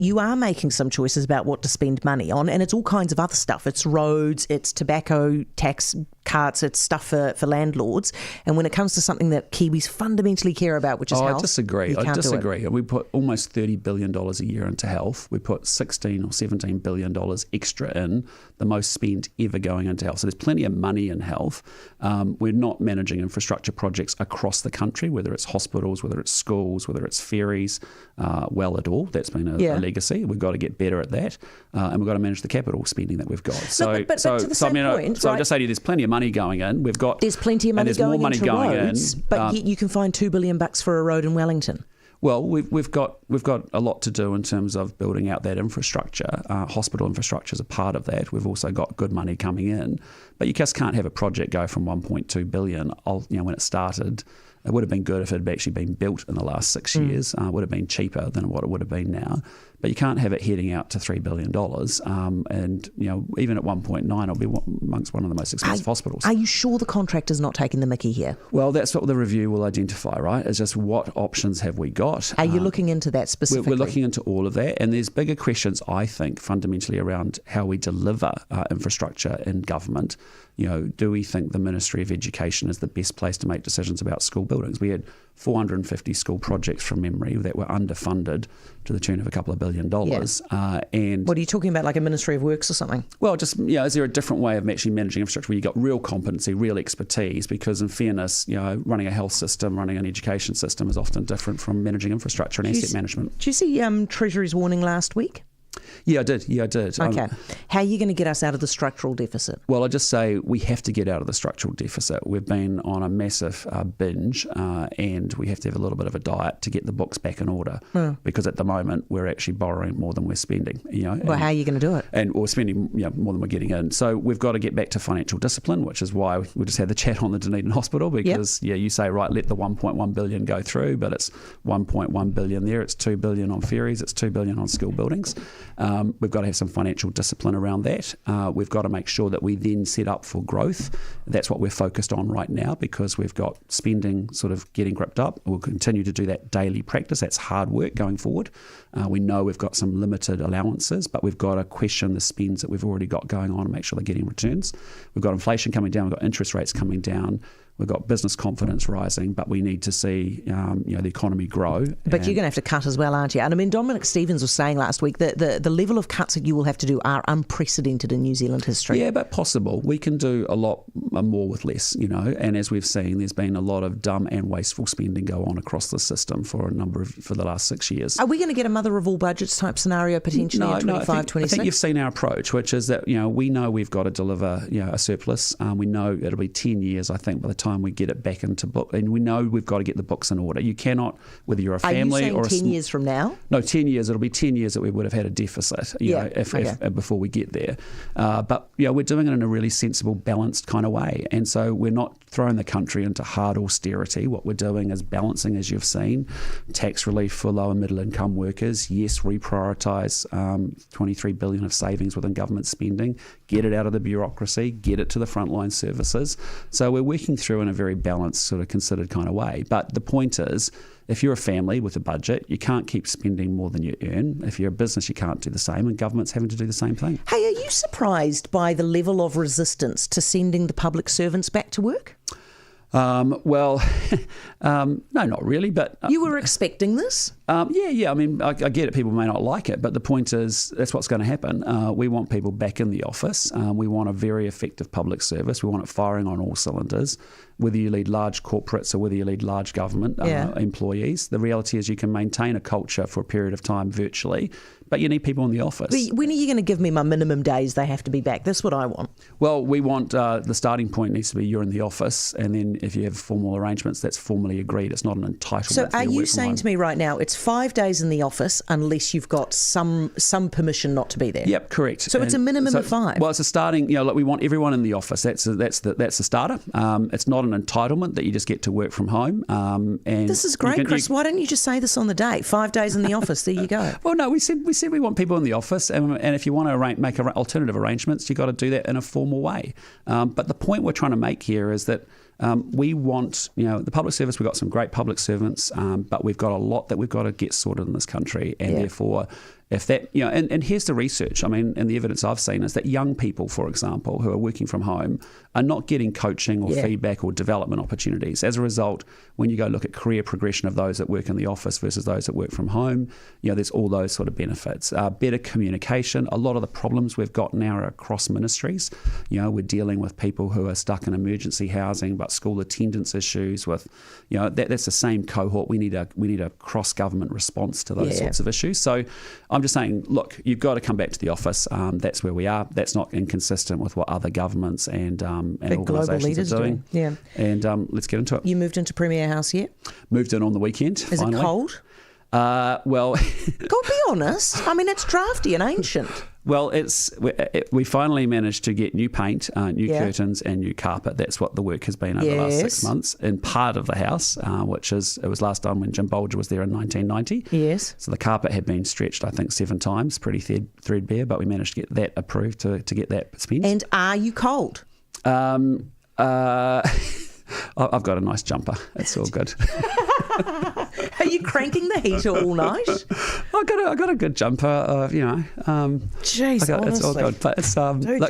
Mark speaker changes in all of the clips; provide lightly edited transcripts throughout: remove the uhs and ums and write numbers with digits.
Speaker 1: you are making some choices about what to spend money on, and it's all kinds of other stuff. It's roads, it's tobacco tax cuts, it's stuff for landlords. And when it comes to something that Kiwis fundamentally care about, which is health,
Speaker 2: I disagree.
Speaker 1: I
Speaker 2: disagree. We put almost $30 billion a year into health. We put $16 or $17 billion extra in, the most spent ever going into health. So there's plenty of money in health. We're not managing infrastructure projects across the country, whether it's hospitals, whether it's schools, whether it's ferries, well at all. That's been a legacy. We've got to get better at that, and we've got to manage the capital spending that we've got. So,
Speaker 1: but to the same point,
Speaker 2: so I'll just say to you, there's plenty of money going in.
Speaker 1: There's plenty of money going into roads, but yet you can find $2 billion for a road in Wellington.
Speaker 2: Well, we've got a lot to do in terms of building out that infrastructure. Hospital infrastructure is a part of that. We've also got good money coming in, but you just can't have a project go from 1.2 billion. When it started, it would have been good if it had actually been built in the last 6 years. It would have been cheaper than what it would have been now. But you can't have it heading out to $3 billion. And even at 1.9, it'll be amongst one of the most expensive hospitals.
Speaker 1: Are you sure the contractor's not taking the mickey here?
Speaker 2: Well, that's what the review will identify, right? It's just what options have we got?
Speaker 1: Are you looking into that specifically?
Speaker 2: We're looking into all of that. And there's bigger questions, I think, fundamentally around how we deliver infrastructure in government. Do we think the Ministry of Education is the best place to make decisions about school buildings? We had 450 school projects from memory that were underfunded to the tune of a couple of $1 billion. And
Speaker 1: what are you talking about, like a Ministry of Works or something?
Speaker 2: Well, just, is there a different way of actually managing infrastructure where you've got real competency, real expertise? Because in fairness, running a health system, running an education system is often different from managing infrastructure and asset management.
Speaker 1: Did you see Treasury's warning last week?
Speaker 2: Yeah, I did.
Speaker 1: Okay. How are you going to get us out of the structural deficit?
Speaker 2: Well, I just say we have to get out of the structural deficit. We've been on a massive binge and we have to have a little bit of a diet to get the books back in order because at the moment we're actually borrowing more than we're spending.
Speaker 1: Well, how are you going to do it?
Speaker 2: And we're spending more than we're getting in. So we've got to get back to financial discipline, which is why we just had the chat on the Dunedin Hospital because, you say, right, let the 1.1 billion go through, but it's 1.1 billion there, it's 2 billion on ferries, it's 2 billion on school buildings. We've got to have some financial discipline around that. We've got to make sure that we then set up for growth. That's what we're focused on right now because we've got spending sort of getting gripped up. We'll continue to do that daily practice. That's hard work going forward. We know we've got some limited allowances, but we've got to question the spends that we've already got going on and make sure they're getting returns. We've got inflation coming down. We've got interest rates coming down. We've got business confidence rising, but we need to see the economy grow.
Speaker 1: But you're going to have to cut as well, aren't you? And I mean, Dominic Stevens was saying last week that the level of cuts that you will have to do are unprecedented in New Zealand history.
Speaker 2: Yeah, but possible. We can do a lot more with less, and as we've seen, there's been a lot of dumb and wasteful spending go on across the system for the last 6 years.
Speaker 1: Are we going to get a mother of all budgets type scenario potentially in 25, 26?
Speaker 2: I think you've seen our approach, which is that we know we've got to deliver a surplus. We know it'll be 10 years, I think, by the time we get it back into book, and we know we've got to get the books in order. You cannot, whether you're a family or
Speaker 1: 10 years from now?
Speaker 2: No, 10 years. It'll be 10 years that we would have had a deficit, if before we get there. But we're doing it in a really sensible, balanced kind of way, and so we're not throwing the country into hard austerity. What we're doing is balancing, as you've seen, tax relief for low and middle income workers. Yes, reprioritise 23 billion of savings within government spending. Get it out of the bureaucracy. Get it to the frontline services. So we're working through in a very balanced, sort of considered kind of way. But the point is, if you're a family with a budget, you can't keep spending more than you earn. If you're a business, you can't do the same, and government's having to do the same thing.
Speaker 1: Hey, are you surprised by the level of resistance to sending the public servants back to work?
Speaker 2: No, not really. But
Speaker 1: you were expecting this?
Speaker 2: Yeah. I mean, I get it. People may not like it, but the point is that's what's going to happen. We want people back in the office. We want a very effective public service. We want it firing on all cylinders. Whether you lead large corporates or whether you lead large government employees, the reality is you can maintain a culture for a period of time virtually, but you need people in the office.
Speaker 1: When are you going to give me my minimum days they have to be back? That's what I want.
Speaker 2: Well, we want the starting point needs to be you're in the office, and then if you have formal arrangements, that's formally agreed. It's not an entitlement.
Speaker 1: So are you saying to me right now it's 5 days in the office unless you've got some permission not to be there?
Speaker 2: Yep, correct.
Speaker 1: So it's a minimum of 5?
Speaker 2: Well, it's a starting, we want everyone in the office. That's the starter. It's not an entitlement that you just get to work from home. And
Speaker 1: this is great, Chris. Why don't you just say this on the day? 5 days in the office, there you go.
Speaker 2: Well, no, we said we want people in the office, and if you want to make alternative arrangements, you've got to do that in a formal way. But the point we're trying to make here is that we want, the public service, we've got some great public servants, but we've got a lot that we've got to get sorted in this country, and therefore if that, and here's the research, and the evidence I've seen is that young people, for example, who are working from home are not getting coaching or feedback or development opportunities. As a result, when you go look at career progression of those that work in the office versus those that work from home, there's all those sort of benefits. Better communication. A lot of the problems we've got now are across ministries. We're dealing with people who are stuck in emergency housing, but school attendance issues with, that's the same cohort. We need a cross-government response to those sorts of issues. So I'm just saying, look, you've got to come back to the office. That's where we are. That's not inconsistent with what other governments and organisations are doing.
Speaker 1: Yeah.
Speaker 2: And let's get into it.
Speaker 1: You moved into Premier House yet?
Speaker 2: Moved in on the weekend.
Speaker 1: Is
Speaker 2: finally.
Speaker 1: it cold?
Speaker 2: Well,
Speaker 1: God, be honest. It's drafty and ancient.
Speaker 2: Well, we finally managed to get new paint, new curtains, and new carpet. That's what the work has been over the last 6 months in part of the house, it was last done when Jim Bolger was there in 1990.
Speaker 1: Yes.
Speaker 2: So the carpet had been stretched, I think, 7 times, pretty threadbare, but we managed to get that approved to get that spent.
Speaker 1: And are you cold?
Speaker 2: I've got a nice jumper. It's all good.
Speaker 1: Are you cranking the heater all night?
Speaker 2: I got a good jumper.
Speaker 1: Jeez, honestly.
Speaker 2: It's all good. But it's
Speaker 1: Dude,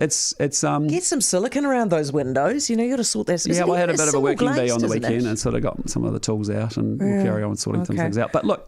Speaker 2: it's
Speaker 1: get some silicone around those windows. You got to sort that.
Speaker 2: Yeah, I had a bit of a working day on the weekend and sort of got some of the tools out, and we'll carry on sorting some things out. But look,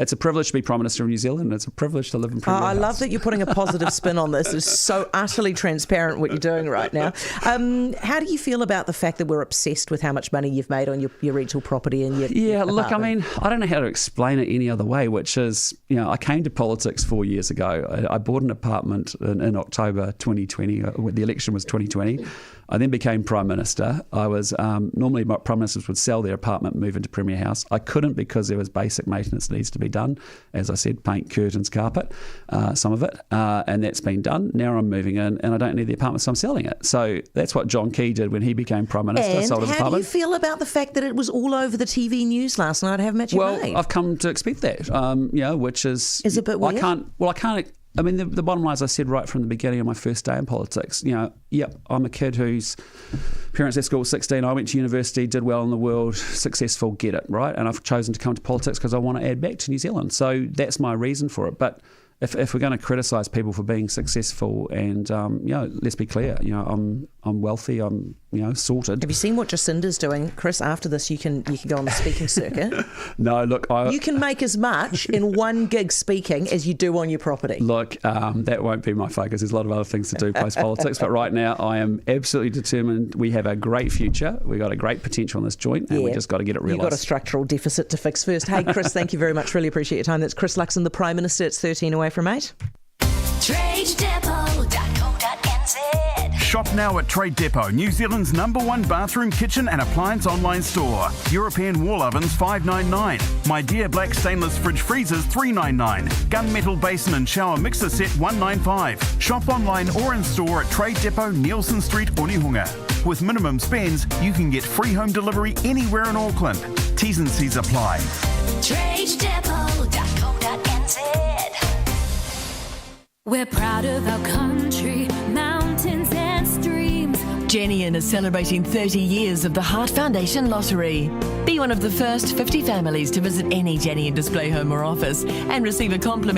Speaker 2: it's a privilege to be Prime Minister of New Zealand. It's a privilege to live in Premier House.
Speaker 1: I love that you're putting a positive spin on this. It's so utterly transparent what you're doing right now. How do you feel about the fact that we're obsessed with how much money you've made on your rental property and your
Speaker 2: look,
Speaker 1: apartment?
Speaker 2: I don't know how to explain it any other way, which is, I came to politics 4 years ago. I bought an apartment in October 2020. The election was 2020. I then became Prime Minister. I was normally Prime Ministers would sell their apartment and move into Premier House. I couldn't because there was basic maintenance needs to be done. As I said, paint, curtains, carpet, some of it, and that's been done. Now I'm moving in and I don't need the apartment, so I'm selling it. So that's what John Key did when he became Prime Minister. Sold his apartment.
Speaker 1: How do you feel about the fact that it was all over the TV news last night? How much you made?
Speaker 2: I've come to expect that, which is...
Speaker 1: Is it a bit weird?
Speaker 2: I can't... the bottom line, as I said right from the beginning of my first day in politics, I'm a kid whose parents left school at 16. I went to university, did well in the world, successful, get it, right? And I've chosen to come to politics because I want to add back to New Zealand. So that's my reason for it. But if we're going to criticise people for being successful and, let's be clear, I'm wealthy, I'm, sorted.
Speaker 1: Have you seen what Jacinda's doing, Chris? After this, you can go on the speaking circuit.
Speaker 2: No, look,
Speaker 1: you can make as much in one gig speaking as you do on your property.
Speaker 2: Look, that won't be my focus. There's a lot of other things to do post-politics, but right now I am absolutely determined. We have a great future. We've got a great potential in this joint, and we just got to get it realised.
Speaker 1: You've got a structural deficit to fix first. Hey, Chris, thank you very much. Really appreciate your time. That's Chris Luxon, the Prime Minister. It's 13 away from 8.
Speaker 3: TradeDepot.co.nz. Shop now at Trade Depot, New Zealand's #1 bathroom, kitchen and appliance online store. European wall ovens $5.99. My Dear Black stainless fridge freezers $3.99. Gunmetal basin and shower mixer set $1.95. Shop online or in store at Trade Depot, Nielsen Street, Onehunga. With minimum spends, you can get free home delivery anywhere in Auckland. T's and C's apply. TradeDepot.co.nz.
Speaker 4: We're proud of our country, mountains and streams.
Speaker 5: Genian is celebrating 30 years of the Heart Foundation Lottery. Be one of the first 50 families to visit any Genian display home or office and receive a complimentary